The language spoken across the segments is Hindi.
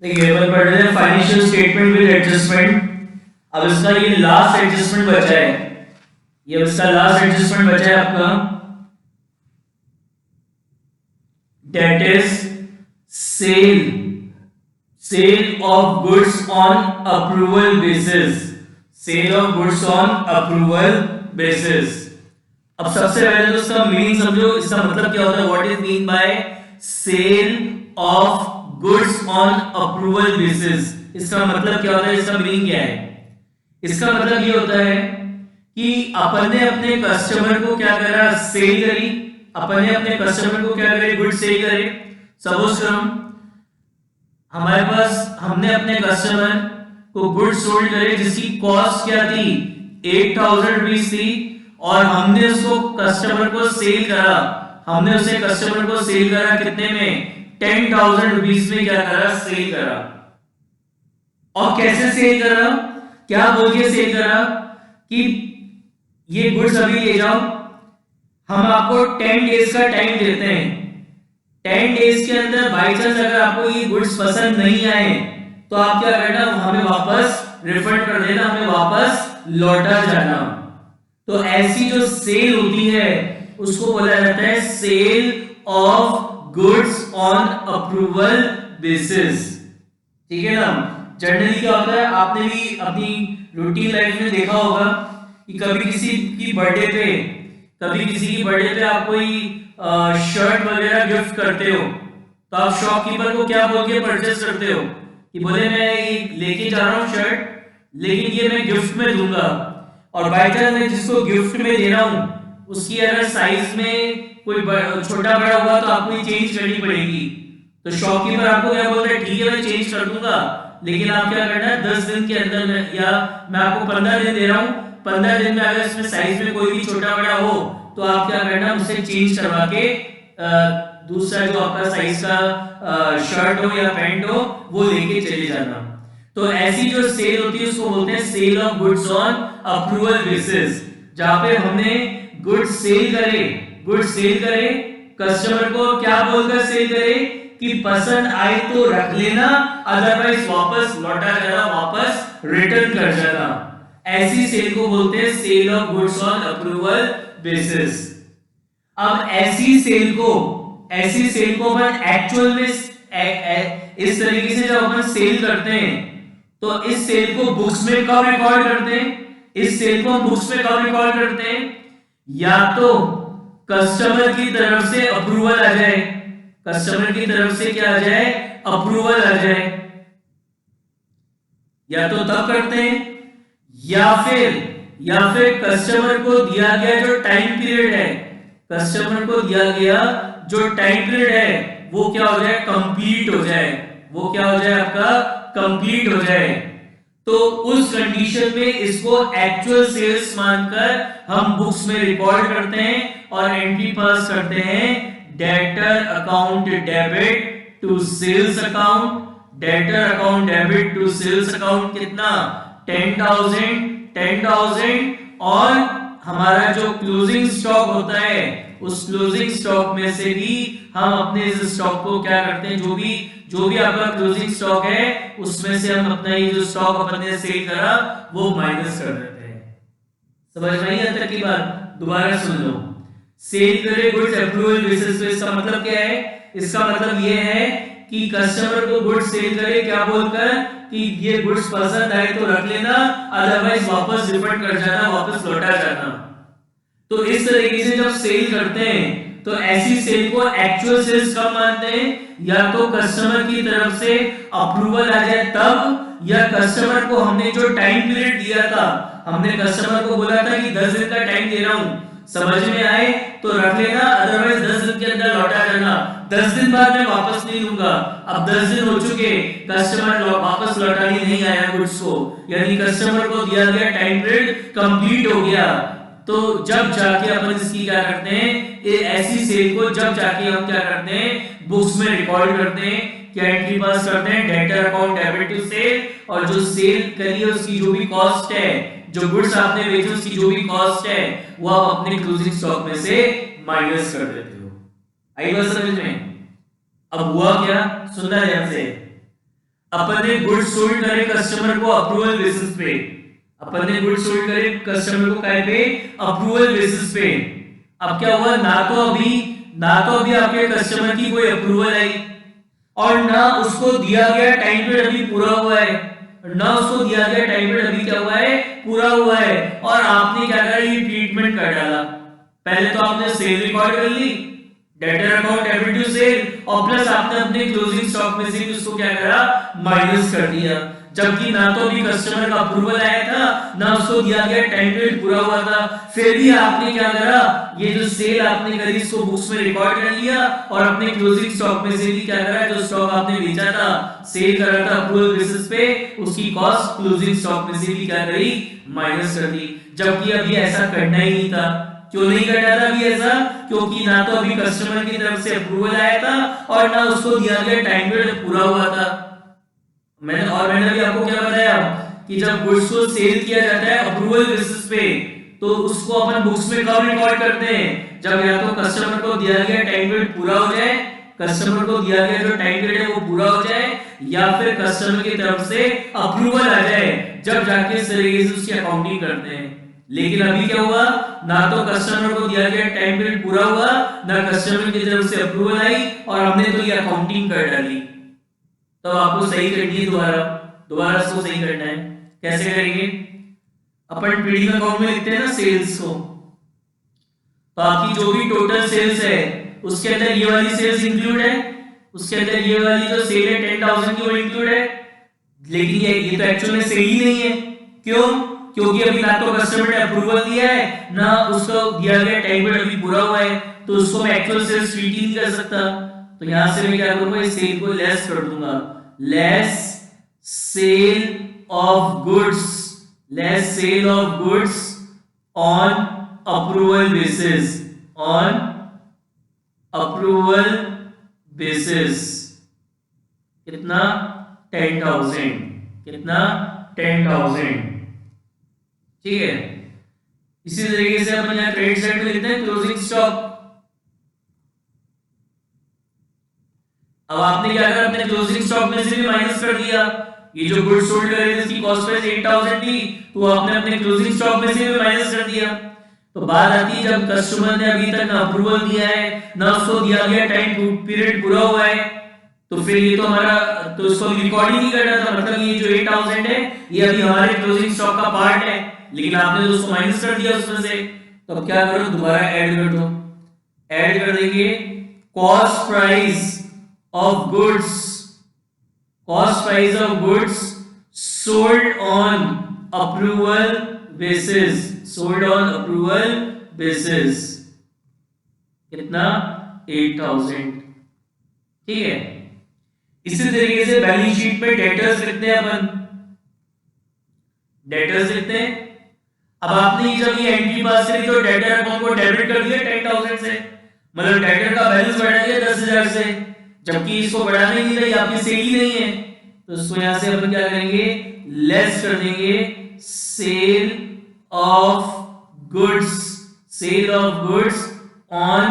देखिए अपन पढ़ रहे हैं फाइनेंशियल स्टेटमेंट विद एडजस्टमेंट। अब इसका ये लास्ट एडजस्टमेंट बचा है, ये इसका लास्ट एडजस्टमेंट बचा है आपका, that is sale sale of goods on approval basis, sale of goods on approval basis. अब सबसे पहले तो इसका मीनिंग समझो, इसका मतलब क्या होता है, what is mean by sale of goods on approval basis. इसका मतलब क्या होता है, इसका मीनिंग क्या है? इसका मतलब ये होता है कि अपन ने अपने कस्टमर को क्या करा, सेल करी। अपन ने अपने कस्टमर को क्या करे, गुड सेल करे। सपोज करो हमारे पास, हमने अपने कस्टमर को गुड सोल्ड करे जिसकी कॉस्ट क्या थी, 8000 रुपीज थी, और हमने उसको कस्टमर को सेल करा, हमने उसे कस्टमर को सेल करा कितने में, 10,000 रुपीज में क्या करा, सेल करा। और कैसे सेल करा, क्या बोल के सेल करा कि ये गुड्स अभी ले जाओ, हम आपको 10 डेज का टाइम देते हैं। 10 डेज के अंदर बाई चांस अगर आपको ये गुड्स पसंद नहीं आए तो आप क्या करना, हमें वापस रिफंड कर देना, हमें वापस लौटा जाना। तो ऐसी जो सेल होती है उसको बोला जाता है sale of goods on approval basis. ठीक है ना। जनरली क्या होता है, आपने भी अपनी रूटीन लाइफ में देखा होगा कि कभी किसी की बर्थडे पे, कभी किसी की बर्थडे पे आप कोई शर्ट वगैरह गिफ्ट करते हो, तो आप शॉपकीपर को क्या बोल के परचेस करते हो कि बोले मैं ये लेके जा रहा हूँ शर्ट, लेकिन ये मैं गिफ्ट में दूंगा। और बाई चांस मैं जिसको गिफ्ट में दे रहा हूँ उसकी अगर साइज में कोई छोटा बड़ा हुआ तो आपको ये चेंज करनी पड़ेगी। तो शॉपकीपर आपको क्या बोलता है, ठीक है मैं चेंज कर दूंगा, लेकिन आप क्या करना है 10 दिन के अंदर में, या मैं आपको 15 दिन दे रहा हूँ, 15 दिन में अगर इसमें साइज में कोई भी छोटा बड़ा हो तो आप क्या करना, उसे चेंज करवा के दूसरा जो आपका साइज का शर्ट हो या पैंट हो वो लेके चले जाना। तो ऐसी जो सेल होती है उसको बोलते हैं sale of goods on approval basis, जहां पे हमने गुड्स सेल करे, गुड्स सेल करे, कस्टमर को क्या बोलकर सेल करे कि पसंद आए तो रख लेना, अदरवाइज वापस लौटा जाना, वापस रिटर्न कर जाना। ऐसी सेल को बोलते हैं sale of goods on approval basis. अब ऐसी सेल को अपन एक्चुअल में इस तरीके से जब अपन सेल करते हैं तो इस सेल को बुक्स में कब रिकॉर्ड करते हैं, इस सेल को हम बुक्स में कब रिकॉर्ड करते हैं, या तो कस्टमर की तरफ से अप्रूवल आ जाए, कस्टमर की तरफ से क्या आ जाए, अप्रूवल आ जाए, या तो तब करते हैं, या फिर कस्टमर को दिया गया जो टाइम पीरियड है, कस्टमर को दिया गया जो टाइम पीरियड है वो क्या हो जाए, कंप्लीट हो जाए, वो क्या हो जाए आपका, कंप्लीट हो जाए। तो उस कंडीशन में इसको एक्चुअल सेल्स मानकर हम बुक्स में रिकॉर्ड करते हैं और एंट्री पास करते हैं, debtor account debit to sales account, debtor account debit to sales account कितना, 10,000, और हमारा जो क्लोजिंग स्टॉक होता है उस क्लोजिंग स्टॉक में से भी हम अपने इस स्टॉक को क्या करते हैं, जो भी आपका क्लोजिंग स्टॉक है उसमें से हम अपना ये जो स्टॉक अपन ने सेल करा वो माइनस कर देते हैं। समझ में आई यहाँ तक की बात? दोबारा सुन लो। सेल करे गुड्स अप्रूवल बेसिस, तो इसका मतलब क्या है, इसका मतलब ये है कि कस्टमर को गुड्स सेल करे क्या बोलकर कि ये गुड्स पसंद आए तो रख लेना, अदरवाइज वापस रिफंड कर जाना, वापस लौटा जाना। तो इस तरीके से जब सेल करते हैं तो ऐसी सेल को एक्चुअल सेल्स कब मानते हैं, या तो कस्टमर की तरफ से अप्रूवल आ जाए तब, या कस्टमर को हमने जो टाइम पीरियड दिया था, हमने कस्टमर को बोला था कि 10 दिन का टाइम दे रहा हूं, समझ में आए तो रख लेना, अदरवाइज 10 दिन के अंदर लौटा जाना, 10 दिन बाद मैं वापस नहीं लूंगा। अब 10 दिन हो चुके, कस्टमर वापस लौटाने नहीं आया गुड्स को, यानी कस्टमर को दिया गया टाइम पीरियड कंप्लीट हो गया। तो जब जाके अपन इसकी क्या करते हैं, ऐसी सेल को जब जाके हम क्या करते हैं, बुक्स में रिकॉर्ड करते हैं, क्या एंट्री पास करते हैं, debtor account debit to sale, और जो सेल करी है उसकी जो भी कॉस्ट है, जो गुड्स आपने बेचे उसकी जो भी कॉस्ट है वो आप अपने क्लोजिंग स्टॉक में से माइनस कर देते हो। आई बात समझ में? अब हुआ क्या, सुनना ध्यान से। अपन ने गुड्स सोल्ड करे कस्टमर को अप्रूवल बेसिस पे, अपन ने गुड्स सोल्ड करे कस्टमर को काय पे, अप्रूवल बेसिस पे। अब क्या हुआ, ना तो अभी आपके कस्टमर की कोई अप्रूवल आई, और ना उसको दिया गया टाइम पीरियड अभी पूरा हुआ है, ना उसको दिया गया टाइम पीरियड अभी क्या हुआ है, पूरा हुआ है, और आपने क्या करा, ये ट्रीटमेंट कर डाला। पहले तो आपने सेल रिकॉर्ड कर ली, debtor account debit to sale, और प्लस आपने अपने क्लोजिंग स्टॉक में से भी उसको क्या करा, माइनस कर दिया। जबकि ना तो अभी कस्टमर का अप्रूवल आया था, ना उसको दिया गया टाइम पीरियड पूरा हुआ था, फिर भी आपने क्या करा, ये जो सेल आपने करी इसको बुक्स में रिकॉर्ड कर लिया, और अपने क्लोजिंग स्टॉक में से भी क्या करा, जो स्टॉक आपने बेचा था, सेल करा था अप्रूवल बेसिस पे, उसकी कॉस्ट क्लोजिंग स्टॉक में से भी क्या करी, माइनस कर दी। जबकि अभी ऐसा करना ही नहीं था। क्यों नहीं करना था अभी ऐसा, क्योंकि ना तो अभी कस्टमर की तरफ से अप्रूवल आया था, और ना उसको दिया गया टाइम पीरियड पूरा हुआ था। मैंने अभी आपको क्या बताया कि जब गुड्स को सेल किया जाता है अप्रूवल बेसिस पे, तो उसको अपन बुक्स में कब रिकॉर्ड करते हैं, जब या तो कस्टमर को दिया गया टाइम पीरियड पूरा हो जाए, कस्टमर को दिया गया जो टाइम पीरियड है वो पूरा हो जाए, या फिर कस्टमर की तरफ से अप्रूवल आ जाए, जब जाके इस तरीके से उसकी अकाउंटिंग करते हैं। लेकिन अभी क्या हुआ, ना तो कस्टमर को दिया गया टाइम पीरियड पूरा हुआ, ना कस्टमर की तरफ से अप्रूवल आई, और हमने तो ये अकाउंटिंग कर डाली। तो आपको सही करनी है, दोबारा इसको सही करना है। कैसे करेंगे, अपन ट्रेडिंग अकाउंट में लिखते हैं ना सेल्स को, तो आपकी जो भी टोटल सेल्स है उसके अंदर ये वाली सेल्स इंक्लूड है, उसके अंदर ये वाली जो सेल है 10,000 की वो इंक्लूड है। लेकिन ये तो एक्चुअल में सेल ही नहीं है। क्यों, क्योंकि अभी ना तो कस्टमर ने अप्रूवल दिया है, ना उसको दिया गया टाइम पीरियड अभी पूरा हुआ है, तो उसको मैं एक्चुअल सेल्स ट्रीट ही नहीं कर सकता। तो यहां से मैं क्या करूंगा, इस सेल को लेस कर दूंगा, less sale of goods, less sale of goods on approval basis, on approval basis. कितना, 10,000, कितना, 10,000। ठीक है। इसी तरीके से अपन यहां क्रेडिट साइड में लिखते हैं क्लोजिंग स्टॉक। अब आपने क्या करा, अपने क्लोजिंग स्टॉक में से भी माइनस कर दिया। ये जो गुड्स सोल्ड करे थे इसकी कॉस्ट प्राइस 8,000 थी, तो आपने अपने क्लोजिंग स्टॉक में से भी माइनस कर दिया। तो बात आती है जब कस्टमर ने अभी तक ना अप्रूवल दिया है, ना उसको दिया गया टाइम पीरियड पूरा हुआ है, तो फिर ये तो हमारा, तो उसको रिकॉर्ड ही नहीं करना था। मतलब ये जो 8,000 है ये अभी हमारे क्लोजिंग स्टॉक का पार्ट है, लेकिन आपने तो उसको माइनस कर दिया उसमें से। तो अब क्या करो, दोबारा ऐड कर दो, ऐड कर देंगे cost price of goods, cost price of goods sold on approval basis, sold on approval basis, कितना, 8,000। ठीक है। इसी तरीके से बैलेंस शीट पे डेटर्स लिखते हैं अपन, डेटर्स लिखते हैं। अब आपने जब ये एंट्री पास करी तो डेटर अकाउंट को डेबिट कर दिया 10,000 से, मतलब डेटर का बैलेंस बढ़ा दिया 10,000 से, जबकि इसको बढ़ाना ही नहीं था, ये आपकी सेल ही नहीं है। तो इसको यहां से अपन क्या करेंगे, लेस कर देंगे sale of goods, sale of goods on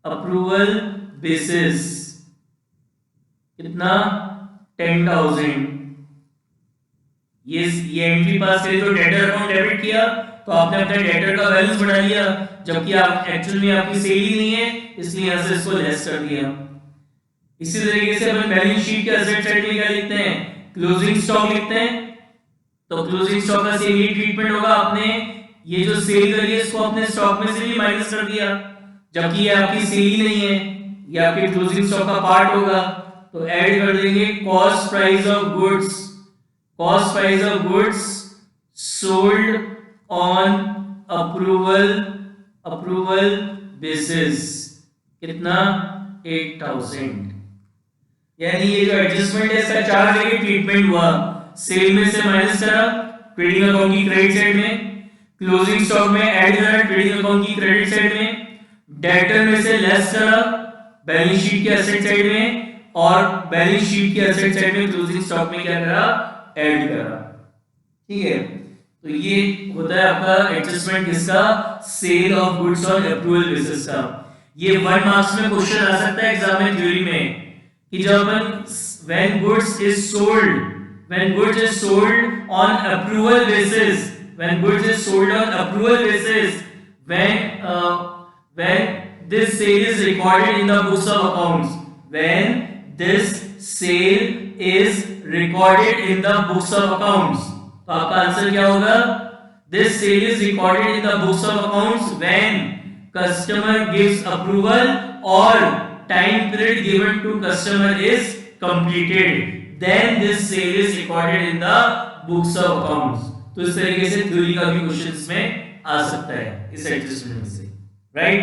approval basis. कितना, 10,000। ये एंट्री पास करी तो डेटर अकाउंट डेबिट किया, तो आपने अपने डेटर का बैलेंस बढ़ा लिया, जबकि आप एक्चुअल में आपकी सेल ही नहीं है, इसलिए यहां से इसको लेस कर दिया। इसी तरीके से अपन बैलेंस शीट के एसेट साइड में क्या लिखते हैं, क्लोजिंग स्टॉक लिखते हैं। तो क्लोजिंग स्टॉक का सेम ही ट्रीटमेंट होगा, आपने ये जो सेल करी है इसको अपने स्टॉक में से भी माइनस कर दिया, जबकि ये आपकी सेल ही नहीं है, ये आपके क्लोजिंग स्टॉक का पार्ट होगा। तो ऐड कर देंगे cost price of goods, cost price of goods sold on approval basis. कितना, 8,000। यानी ये जो एडजस्टमेंट है इसका 4 जगह ट्रीटमेंट हुआ, सेल में से माइनस करा ट्रेडिंग अकाउंट की क्रेडिट साइड में, क्लोजिंग स्टॉक में ऐड करा ट्रेडिंग अकाउंट की क्रेडिट साइड में, डेटर में से लेस करा बैलेंस शीट के एसेट साइड में, और बैलेंस शीट के एसेट साइड में क्लोजिंग स्टॉक में क्या करा, ऐड करा। ठीक है। तो ये होता है आपका एडजस्टमेंट किसका, sale of goods on approval basis का। ये 1 मार्क्स में क्वेश्चन आ सकता है एग्जाम में थ्योरी में कि जब अपन when goods is sold on approval basis, when goods is sold on approval basis, when this sale is recorded in the books of accounts, when this sale is recorded in the books of accounts, तो आपका आंसर क्या होगा? This sale is recorded in the books of accounts when customer gives approval or time period given to customer is completed, then this sale is recorded in the books of accounts. तो इस तरीके से थ्योरी का भी क्वेश्चंस में आ सकता है इस एडजस्टमेंट से, right?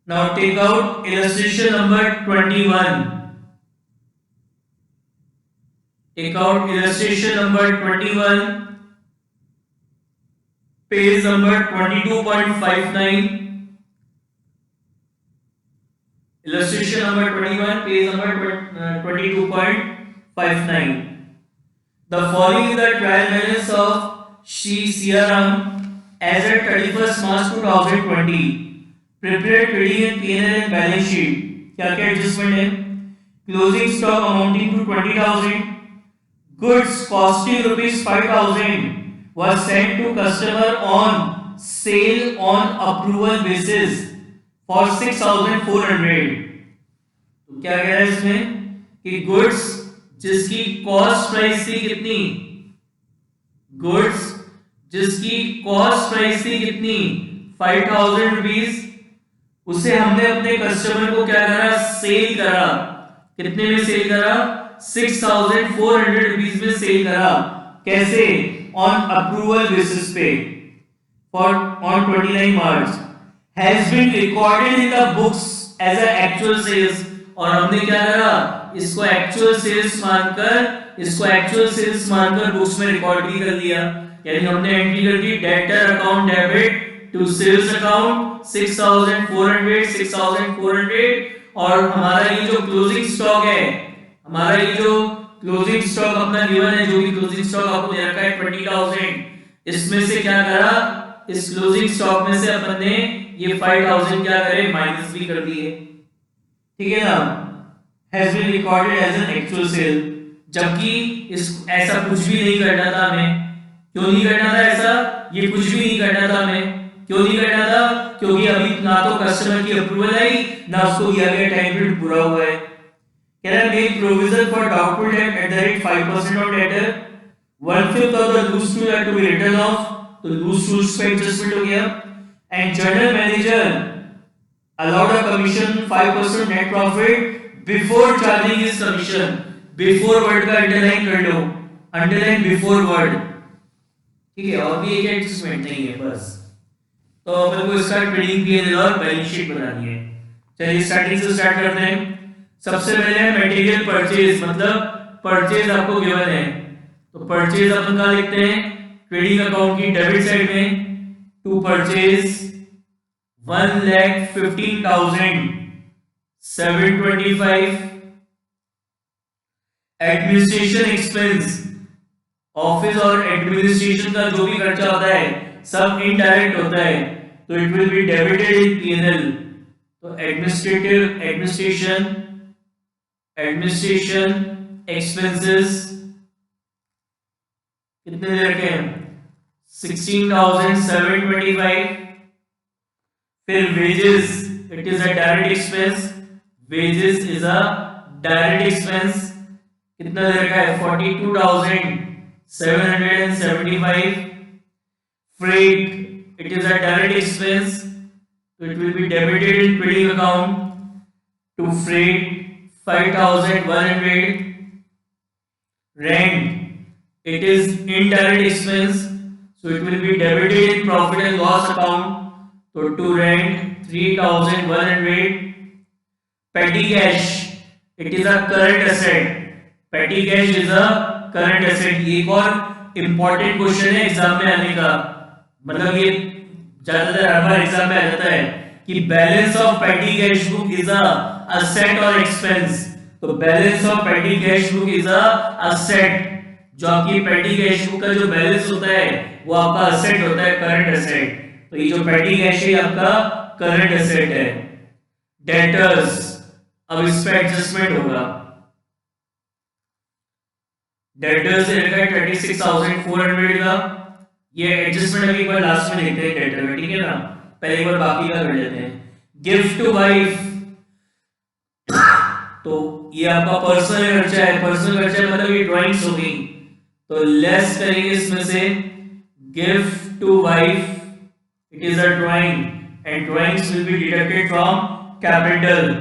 Now take out illustration number 21. Take out illustration number 21, page number 22.59. Illustration number 21, page number 22.59. The following is the trial balance of Shri Siaram as at 31st March 2020. Prepared trading and P&L and balance sheet. क्या क्या एडजस्टमेंट है? Closing stock amounting to 20,000. Goods costing ₹5,000 was sent to customer on sale on approval basis for 6,400. तो क्या कह रहा है इसमें कि गुड्स जिसकी कॉस्ट प्राइस थी कितनी? गुड्स जिसकी कॉस्ट प्राइस थी कितनी? 5,000 रुपीज, उसे हमने अपने कस्टमर को क्या करा? सेल करा. कितने में सेल करा? 6,400 रुपीज में सेल करा. कैसे? ऑन अप्रूवल बेसिस पे for on 29 March has been recorded in the books as an actual sales. और हमने क्या करा? इसको एक्चुअल सेल्स मानकर बुक्स में रिकॉर्ड भी कर दिया. यानी हमने एंट्री कर दी debtor account debit to sales account 6,400 और हमारा ये जो क्लोजिंग स्टॉक है, हमारा ये जो क्लोजिंग स्टॉक अपना गिवन है, जो भी क्लोजिंग स्टॉक आपको दे रखा है 20,000, इसमें से क्या करा? इस क्लोजिंग स्टॉक में से अपन ने ये 5,000 क्या करे? माइनस भी कर दिए. ठीक है ना? Has been recorded as an actual sale. जबकि इस ऐसा कुछ भी नहीं करना था हमें. क्यों नहीं करना था ऐसा? ये कुछ भी नहीं करना था हमें. क्यों नहीं करना था? क्योंकि अभी ना तो कस्टमर की अप्रूवल आई, ना उसको दिया गया टाइम पीरियड पूरा हुआ है. Can I make provision for doubtful debt at the rate 5% on debtor, 1/5 of the loose tool had to be written off. तो लूज टूल्स पे एडजस्टमेंट हो गया. And general manager allowed a commission 5% net profit before charging his commission. Before word का underline कर लो, underline before word. ठीक है? और भी एक एडजस्टमेंट नहीं है बस. तो अपन को इसका ट्रेडिंग P&L और बैलेंस शीट बनानी है. चलिए स्टार्टिंग से स्टार्ट करते हैं. सबसे पहले है मटेरियल परचेज, मतलब परचेज आपको गिवन है. तो परचेज अपन कहाँ लिखते हैं? ट्रेडिंग अकाउंट की डेबिट साइड में to purchase 1,15,725. Administration expense, office और एडमिनिस्ट्रेशन का जो भी खर्चा होता है सब इनडायरेक्ट होता है, तो it will be debited in P&L. तो एडमिनिस्ट्रेशन एक्सपेंसेस कितने दे रखे हैं? 16,725. फिर wages, it is a direct expense. wages is a direct expense. कितना दे रखा है? 42,775. freight, it is a direct expense, so it will be debited in trading account to freight 5,100. rent, it is indirect expense, so it will be debited in profit and loss account, so to rent 3,100. petty cash, it is a current asset. petty cash is a current asset. ये एक और important question है एग्जाम में आने का, मतलब ये ज्यादातर हर बार एग्जाम में आ जाता है कि बैलेंस ऑफ पेटी cash book is a asset और एक्सपेंस. तो बैलेंस ऑफ पेटी cash book is a asset. जो आपकी पेटी कैश बुक का जो बैलेंस होता है वो आपका असेट होता है, करंट असेट. तो ये जो पेटी कैश है आपका करंट असेट है. डेटर्स, अब इस पे एडजस्टमेंट होगा। डेटर्स रखा है 26,400 का, ये एडजस्टमेंट अभी एक बार लास्ट में देखते हैं डेटर में, ठीक है ना, पहले एक बार बाकी का कर लेते हैं। गिफ्ट टू वाइफ, तो ये आपका पर्सनल खर्चा है, पर्सनल खर्चा मतलब ये ड्राइंग्स हो गई, तो लेस करेंगे इसमें से gift to wife, it is a drawing and drawings will be deducted from capital,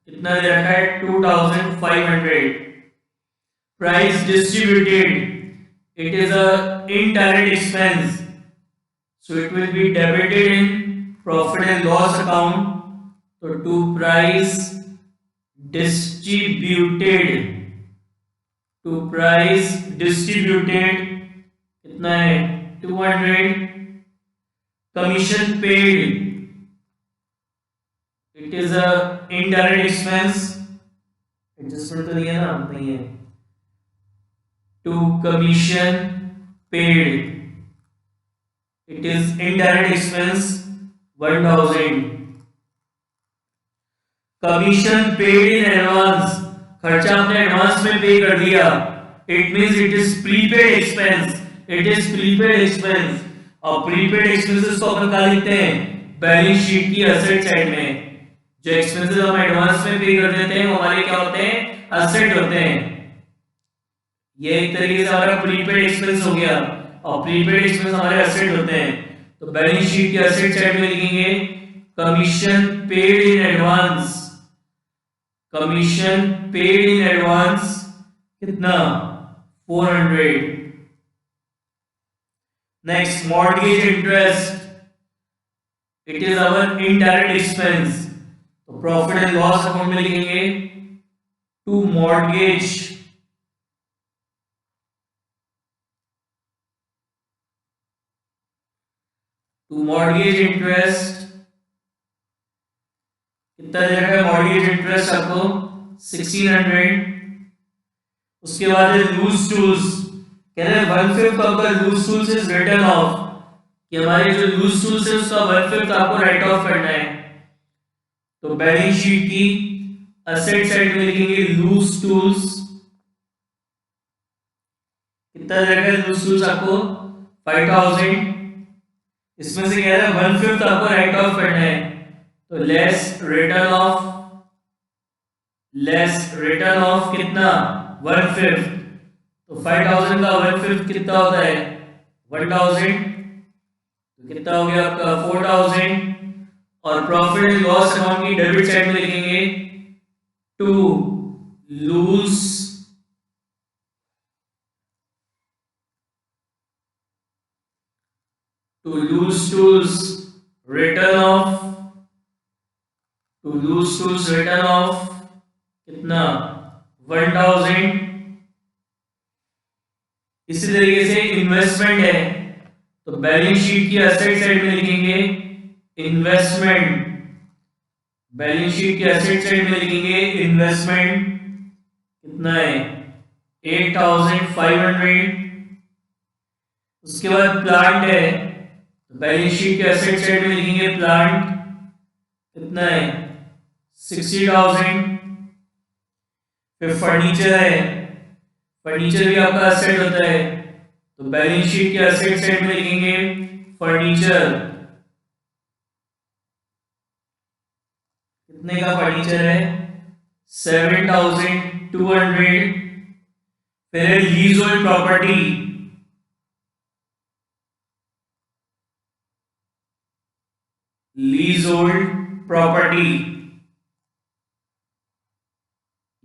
कितना दे रखा है 2,500। Price distributed, it is a indirect expense, so it will be debited in profit and loss account, so to price distributed, to price distributed कितना है 200। commission paid, it is a indirect expense, adjustment तो नहीं है ना, नहीं है, to commission paid, it is indirect expense 1,000। commission paid in advance, खर्चा आपने एडवांस में पे कर दिया, it means it is prepaid expense, it is prepaid expense। और prepaid expenses को अपन क्या लिखते हैं बैलेंस शीट की एसेट साइड में, जो एक्सपेंसेस हम एडवांस में पे कर देते हैं वो हमारे क्या होते हैं एसेट होते हैं। ये एक तरीके से हमारा प्रीपेड एक्सपेंस हो गया, और प्रीपेड एक्सपेंस हमारे एसेट होते हैं, तो बैलेंस शीट की एसेट साइड में लिखेंगे commission paid in advance, commission paid in advance कितना 400। Next mortgage interest, it is our indirect expense, तो प्रॉफिट एंड लॉस अकाउंट में लिखेंगे to mortgage, to mortgage interest कितना दे रखा है मॉर्गेज इंटरेस्ट आपको 1600। उसके बाद है लूज टूल्स, कह रहे हैं 1/5 आपका loose tools is return off, कि हमारे जो लूज टूल्स है उसका 1/5 आपको राइट ऑफ करना है, तो बैलेंस शीट की एसेट साइड में लिखेंगे लूज टूल्स, कितना दे रखा है लूज टूल्स आपको 5,000। इसमें से कह रहा है 1/5 आपको राइट ऑफ करना है, तो लेस रिटर्न ऑफ कितना 1/5, तो 5,000 का 1/5 कितना होता है 1,000, तो कितना हो गया आपका 4,000। और प्रॉफिट एंड लॉस अकाउंट की डेबिट साइड में लिखेंगे to loose tools return of कितना 1,000। इसी तरीके से इन्वेस्टमेंट है, तो बैलेंस शीट की एसेट साइड में लिखेंगे इन्वेस्टमेंट, बैलेंस शीट की एसेट साइड में लिखेंगे इन्वेस्टमेंट, कितना है 8,500। उसके बाद प्लांट है, बैलेंस शीट के एसेट साइड में लिखेंगे प्लांट, कितना है 60,000। फिर फर्नीचर है, फर्नीचर भी आपका एसेट होता है, तो बैलेंस शीट के एसेट साइड में लिखेंगे फर्नीचर, कितने का फर्नीचर है 7,200। फिर है lease hold property, lease hold property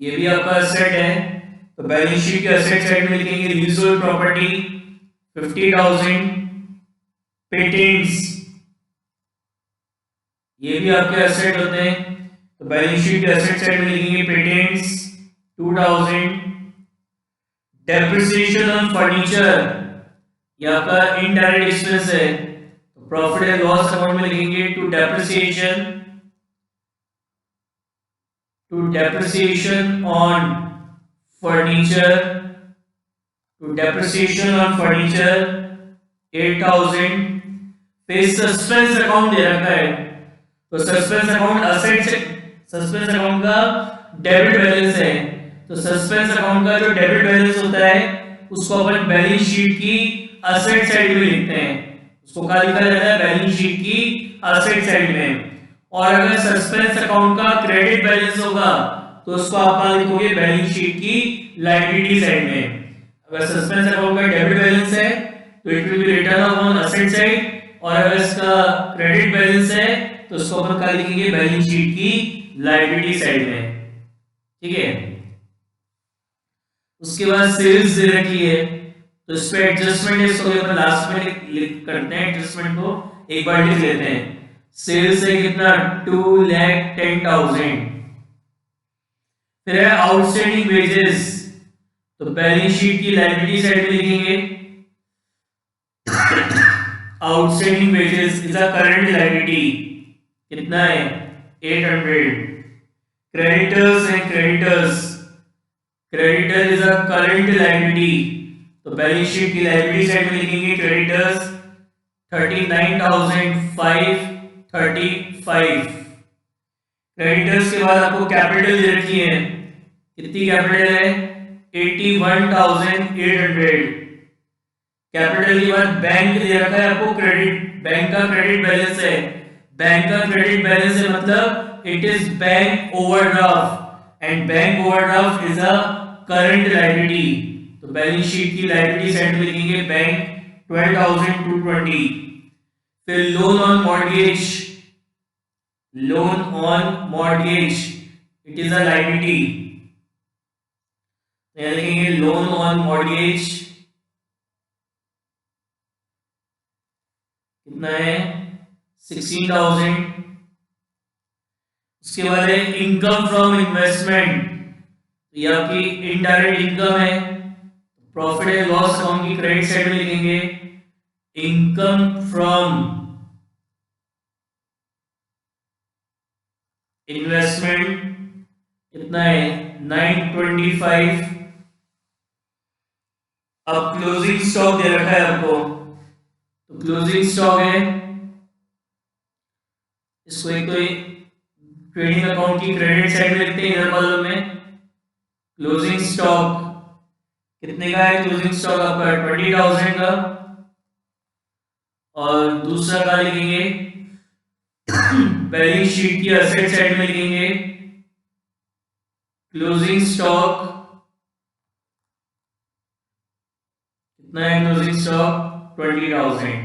ये भी आपका एसेट है, तो बैलेंस शीट के एसेट साइड में लिखेंगे लीज होल्ड प्रॉपर्टी 50,000। पेटेंट्स ये भी आपके एसेट होते हैं, तो बैलेंस शीट के एसेट साइड में लिखेंगे पेटेंट्स 2,000। डेप्रिसिएशन ऑन फर्नीचर ये आपका इनडायरेक्ट एक्सपेंस है, तो प्रॉफिट एंड लॉस अकाउंट में लिखेंगे टू डेप्रिसिएशन ऑन फर्नीचर, 8,000। फिर सस्पेंस अकाउंट दे रखा है, तो सस्पेंस अकाउंट एसेट से, सस्पेंस अकाउंट का डेबिट बैलेंस है, तो सस्पेंस अकाउंट का जो डेबिट बैलेंस होता है उसको अपन बैलेंस शीट की असेट साइड में लिखते हैं। उसको क्या लिखा जाता है? बैलेंस शीट की असेट साइड में। और अगर सस्पेंस अकाउंट का क्रेडिट बैलेंस होगा तो उसको आप क्या लिखोगे? बैलेंस शीट की लायबिलिटी साइड में। अगर सस्पेंस अकाउंट का डेबिट बैलेंस है तो it will be written off on asset side, और अगर इसका क्रेडिट बैलेंस है तो उसको अपन क्या लिखेंगे? बैलेंस शीट की लायबिलिटी साइड में। ठीक है, उसके बाद सेल्स दे रखी है, तो इस पे एडजस्टमेंट है, इसको अपन लास्ट में करते हैं। एडजस्टमेंट को एक बार लिख लेते हैं। सेल्स है कितना? 2,10,000। फिर है आउटस्टैंडिंग वेजेस, तो बैलेंस शीट की लायबिलिटी साइड में लिखेंगे outstanding wages is a current liability, कितना है? 800। Creditors and creditors, creditor is a current liability, तो बैलेंस शीट की लायबिलिटी साइड में लिखेंगे क्रेडिटर्स 39,535। क्रेडिटर्स के बाद आपको कैपिटल दे रखी है, कितनी कैपिटल है? 81,800। कैपिटल के बाद बैंक दे रखा है आपको क्रेडिट, बैंक का क्रेडिट बैलेंस है। बैंक का क्रेडिट बैलेंस है मतलब it is bank overdraft, and bank overdraft is a current liability, तो बैलेंस शीट की लायबिलिटी साइड में लिखेंगे बैंक 12,220। फिर loan on mortgage, loan on mortgage it is a liability, तो लिखेंगे लोन ऑन मॉर्गेज कितना है? 16,000। उसके बाद है इनकम फ्रॉम इन्वेस्टमेंट, ये आपकी इनडायरेक्ट इनकम है, प्रॉफिट एंड लॉस अकाउंट की क्रेडिट साइड में लिखेंगे इनकम फ्रॉम इन्वेस्टमेंट, कितना है? 925। अब क्लोजिंग स्टॉक दे रखा है आपको, तो क्लोजिंग स्टॉक है, इसको एक तो ट्रेडिंग अकाउंट की क्रेडिट साइड में लिखते हैं इधर कॉलम में। क्लोजिंग स्टॉक कितने का है? क्लोजिंग स्टॉक आपका 20,000 का, और दूसरा का लिखेंगे बैलेंस शीट की असेट साइड में लिखेंगे क्लोजिंग स्टॉक कितना है? Closing stock 20,000।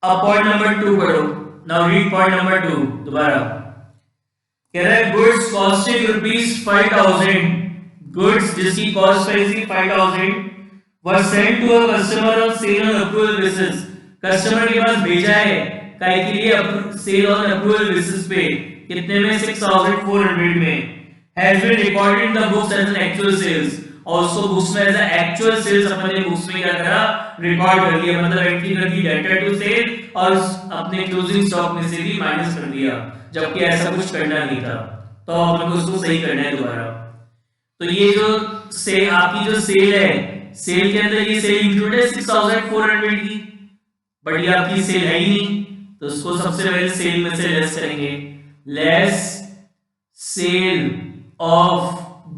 अब पॉइंट नंबर 2 पढ़ो। नाउ रीड पॉइंट नंबर 2 दोबारा। कह रहा है गुड्स कॉस्टिंग ₹5,000, गुड्स जिसकी कॉस्ट प्राइस थी 5,000 was sent to a customer on sale on approval basis, customer के पास भेजा है काय के लिए? सेल ऑन अप्रूवल बेसिस पे, कितने में? 6,400 में। Has been recorded in the books as an actual sales, और उसको बुक्स में एज एक्चुअल सेल्स अपने बुक्स में क्या करा? रिकॉर्ड कर लिया, मतलब एंट्री कर दी डेटर टू सेल, और अपने क्लोजिंग स्टॉक में से भी माइनस कर दिया, जबकि ऐसा कुछ करना नहीं था, तो अपन को उसको सही करना है दोबारा। तो ये जो सेल आपकी जो सेल है, सेल के अंदर ये सेल इंक्लूड है 6,400 की, बट ये आपकी सेल है ही नहीं, तो उसको सबसे पहले सेल में से लेस करेंगे। Less sale of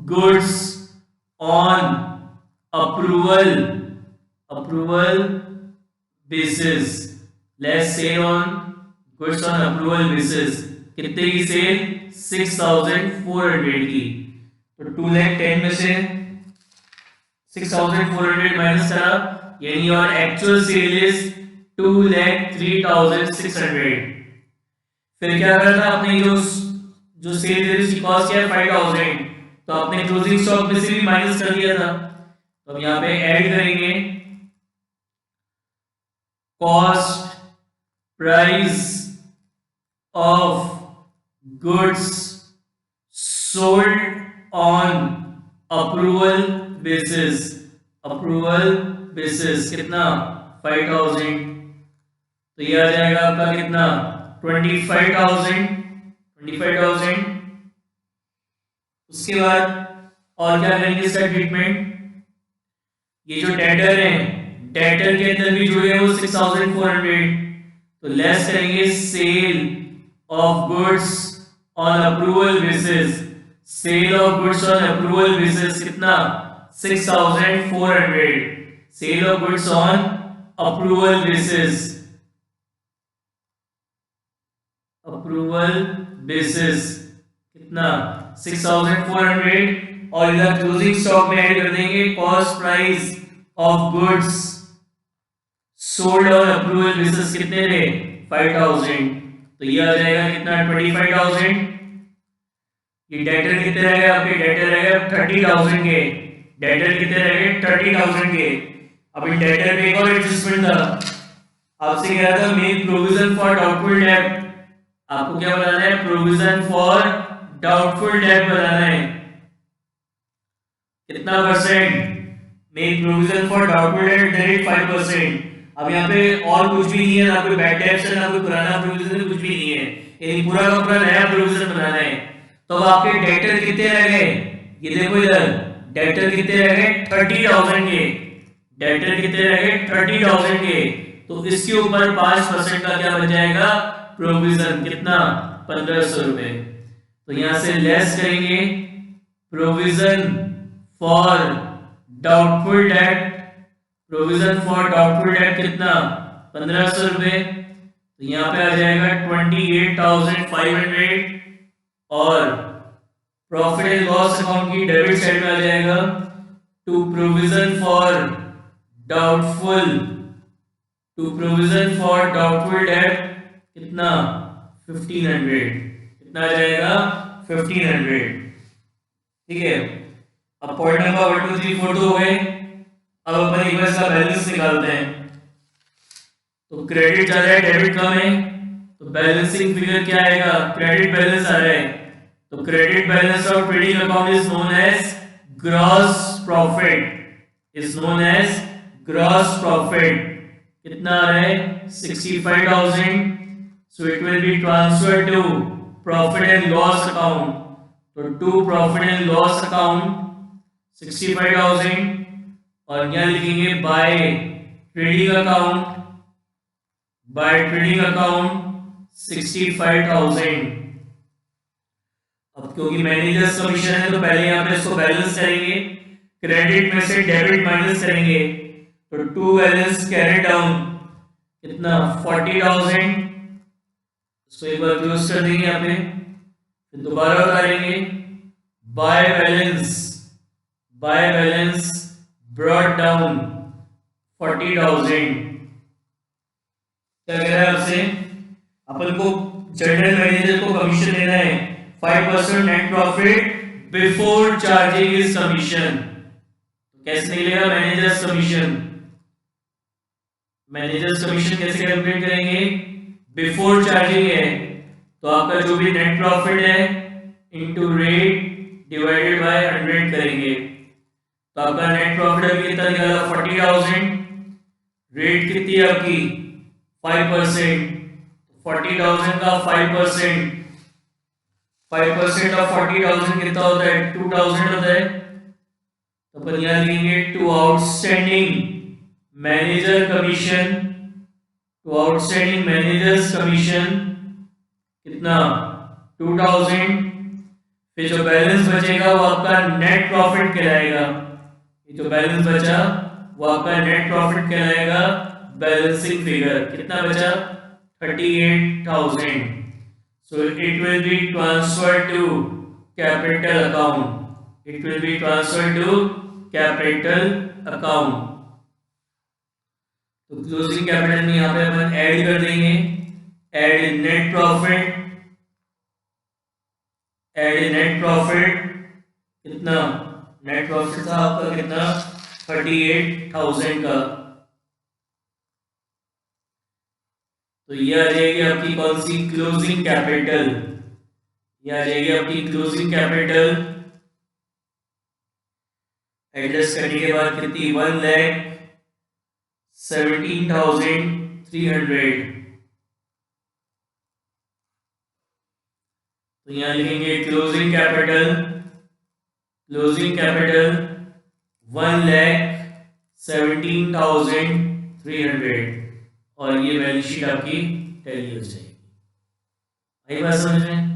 goods on approval, approval basis, less sale on goods on approval basis, कितने की सेल? 6,400 की, तो 2,10,000 में से 6,400 माइनस करा, यानी और एक्चुअल सेल इज 2,03,600। फिर क्या करना? आपने जो सेल है उसकी कॉस्ट क्या है? 5,000, तो आपने क्लोजिंग स्टॉक में से भी माइनस कर दिया था, तो अब यहाँ पे ऐड करेंगे cost price of goods sold on approval basis, approval basis कितना? 5,000, तो ये आ जाएगा आपका कितना? 25,000। उसके बाद और क्या करेंगे इसका ट्रीटमेंट? ये जो डेटर है, डेटर के अंदर भी जो है वो 6,400, तो लेस करेंगे sale of goods on approval basis, sale of goods on approval basis कितना 6400, sale of goods on approval basis, approval basis कितना 6400, और इधर क्लोजिंग स्टॉक में ऐड कर देंगे cost price of goods sold on approval basis कितने थे 5000, तो ये आ जाएगा कितना 25000। ये डेटर कितने रह गए आपके, डेटर रह गए 30000 के, डेटर कितने रह गए 30000 के। अब इन डेटर में एक और एडजस्टमेंट था, आपसे कह रहा था मेक प्रोविजन फॉर डाउटफुल डेब्ट, आपको क्या बनाना है प्रोविजन फॉर डाउटफुल डेब्ट बनाना है, कितना percent, make provision for doubtful डेब्ट डायरेक्ट 5%। अब यहाँ पे और कुछ भी नहीं है, ना कोई बैड डेब्ट है ना कोई पुराना प्रोविजन, कुछ भी नहीं है, यानी पूरा का पूरा नया प्रोविजन बनाना है। तो अब आपके डेटर कितने रह गए, ये देखो इधर डेटर कितने रह गए 30000 के, डेटर कितने रह गए 30000 के, तो इसके ऊपर 5% का क्या बन जाएगा प्रोविजन, कितना 1500 रुपए। तो यहां से लेस करेंगे provision for doubtful date, provision for doubtful debt कितना 1500 रुपए, तो यहाँ पे आ जाएगा 28500, और प्रॉफिट एंड लॉस अकाउंट की डेबिट साइड में आ जाएगा to provision for doubtful, to provision for doubtful debt कितना 1500, कितना आ जाएगा 1500, ठीक है। अब पॉइंट नंबर 1 2 3 4 तो हो गए, अब अपन एक बार इसका बैलेंस निकालते हैं। तो क्रेडिट ज्यादा है डेबिट कम है, तो बैलेंसिंग फिगर क्या आएगा, क्रेडिट बैलेंस आ रहा है, तो credit balance of trading account is known as gross profit, is known as gross profit, कितना आ रहा है 65000, so it will be transferred to profit and loss account, तो to profit and loss account 65000, और यहाँ लिखेंगे by trading account, by trading account 65000। अब क्योंकि मैनेजर्स कमीशन है तो पहले यहाँ पे इसको बैलेंस करेंगे, क्रेडिट में से डेबिट माइनस करेंगे, तो टू बैलेंस कैरी डाउन कितना 40000, इसको एक बार क्लोज कर देंगे यहाँ पे, फिर दोबारा उतारेंगे बाय बैलेंस ब्रॉट डाउन 40000। क्या कह रहा है आपसे, अपन को जनरल मैनेजर को कमीशन देना है 5% net profit before charging is commission, तो कैसे निकलेगा मैनेजर्स कमीशन, मैनेजर्स कमीशन कैसे कैलकुलेट करेंगे, बिफोर चार्जिंग है तो आपका जो भी नेट प्रॉफिट है इनटू रेट डिवाइडेड बाय 100 करेंगे, तो आपका नेट प्रॉफिट अभी कितना निकला 40000, रेट कितनी है आपकी 5%, 40000 का 5% ऑफ 40000 कितना होता है 2000 होता है, तो अपन यहाँ लिखेंगे to outstanding manager commission, to outstanding managers commission कितना 2000, फिर जो बैलेंस बचेगा वो आपका नेट प्रॉफिट कहलाएगा, ये जो बैलेंस बचा वो आपका नेट प्रॉफिट कहलाएगा, बैलेंसिंग फिगर कितना बचा 38000, so it will be transferred to capital account, it will be transferred to capital account। तो क्लोजिंग कैपिटल में यहाँ पे अपन ऐड कर देंगे, add net profit, add net profit कितना, नेट प्रॉफिट था आपका कितना 38000 का, तो ये आ जाएगी आपकी कौन सी क्लोजिंग कैपिटल, ये आ जाएगी आपकी क्लोजिंग कैपिटल, एडजस्ट करने के बाद कितनी 1,17,300, तो यहां लिखेंगे क्लोजिंग कैपिटल 1,17,300, और ये बैलेंस शीट आपकी टैली हो जाएगी। आई बात समझ में?